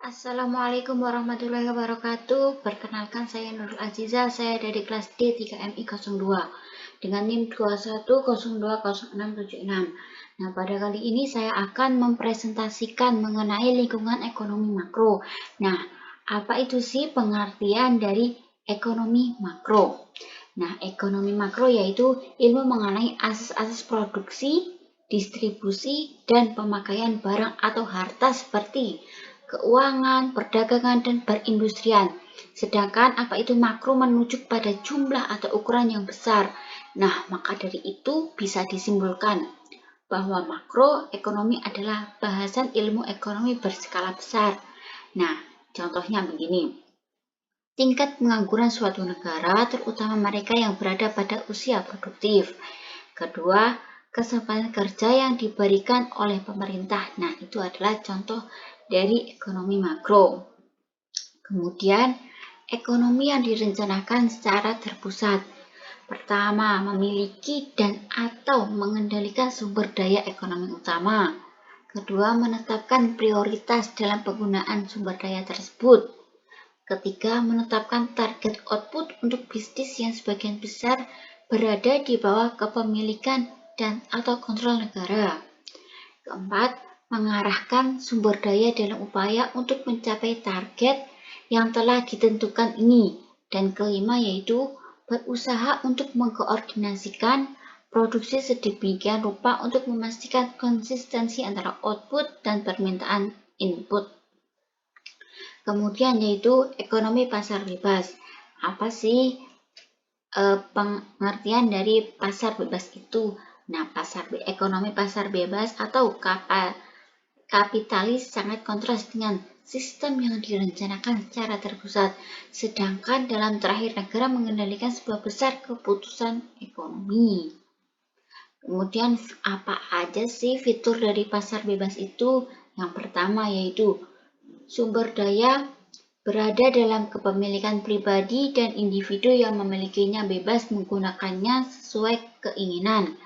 Assalamualaikum warahmatullahi wabarakatuh. Perkenalkan, saya Nurul Aziza. Saya dari kelas D 3MI 02 dengan NIM 21020676. Nah, pada kali ini saya akan mempresentasikan mengenai lingkungan ekonomi makro. Nah, apa itu sih pengertian dari ekonomi makro? Nah, ekonomi makro yaitu ilmu mengenai asas-asas produksi, distribusi, dan pemakaian barang atau harta seperti keuangan, perdagangan, dan perindustrian. Sedangkan apa itu makro menunjuk pada jumlah atau ukuran yang besar. Nah, maka dari itu bisa disimpulkan bahwa makro ekonomi adalah bahasan ilmu ekonomi berskala besar. Nah, contohnya begini. Tingkat pengangguran suatu negara, terutama mereka yang berada pada usia produktif. Kedua, kesempatan kerja yang diberikan oleh pemerintah. Nah, itu adalah contoh dari ekonomi makro. Kemudian, ekonomi yang direncanakan secara terpusat. Pertama, memiliki dan atau mengendalikan sumber daya ekonomi utama. Kedua, menetapkan prioritas dalam penggunaan sumber daya tersebut. Ketiga, menetapkan target output untuk bisnis yang sebagian besar berada di bawah kepemilikan dan atau kontrol negara. Keempat, mengarahkan sumber daya dalam upaya untuk mencapai target yang telah ditentukan ini. Dan kelima yaitu berusaha untuk mengkoordinasikan produksi sedemikian rupa untuk memastikan konsistensi antara output dan permintaan input. Kemudian yaitu ekonomi pasar bebas. Apa sih pengertian dari pasar bebas itu? Nah, ekonomi pasar bebas atau kapitalis sangat kontras dengan sistem yang direncanakan secara terpusat, sedangkan dalam terakhir negara mengendalikan sebuah besar keputusan ekonomi. Kemudian apa aja sih fitur dari pasar bebas itu? Yang pertama yaitu sumber daya berada dalam kepemilikan pribadi dan individu yang memilikinya bebas menggunakannya sesuai keinginan.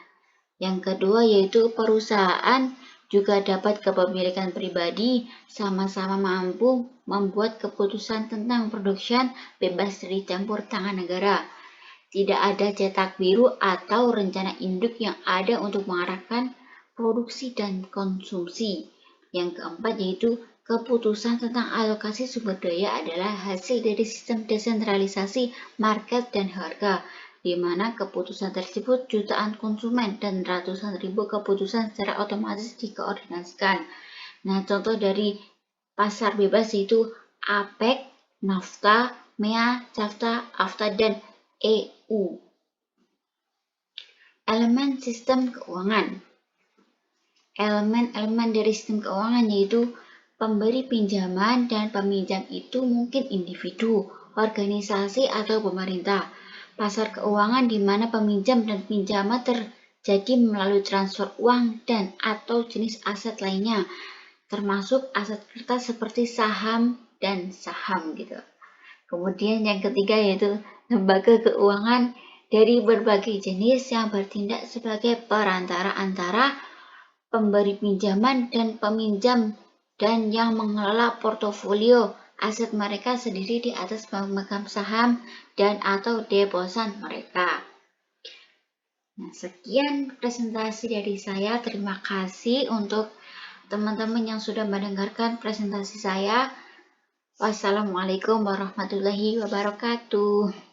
Yang kedua yaitu perusahaan juga dapat kepemilikan pribadi sama-sama mampu membuat keputusan tentang production bebas dari campur tangan negara. Tidak ada cetak biru atau rencana induk yang ada untuk mengarahkan produksi dan konsumsi. Yang keempat yaitu keputusan tentang alokasi sumber daya adalah hasil dari sistem desentralisasi market dan harga, di mana keputusan tersebut jutaan konsumen dan ratusan ribu keputusan secara otomatis dikoordinasikan. Nah, contoh dari pasar bebas yaitu APEC, NAFTA, MEA, CAFTA, AFTA, dan EU. Elemen sistem keuangan. Elemen-elemen dari sistem keuangan yaitu pemberi pinjaman dan peminjam itu mungkin individu, organisasi, atau pemerintah. Pasar keuangan di mana peminjam dan pinjaman terjadi melalui transfer uang dan atau jenis aset lainnya, termasuk aset kertas seperti saham dan saham gitu. Kemudian yang ketiga yaitu lembaga keuangan dari berbagai jenis yang bertindak sebagai perantara antara pemberi pinjaman dan peminjam dan yang mengelola portofolio aset mereka sendiri di atas pemegang saham dan atau deposan mereka. Nah, sekian presentasi dari saya. Terima kasih untuk teman-teman yang sudah mendengarkan presentasi saya. Wassalamualaikum warahmatullahi wabarakatuh.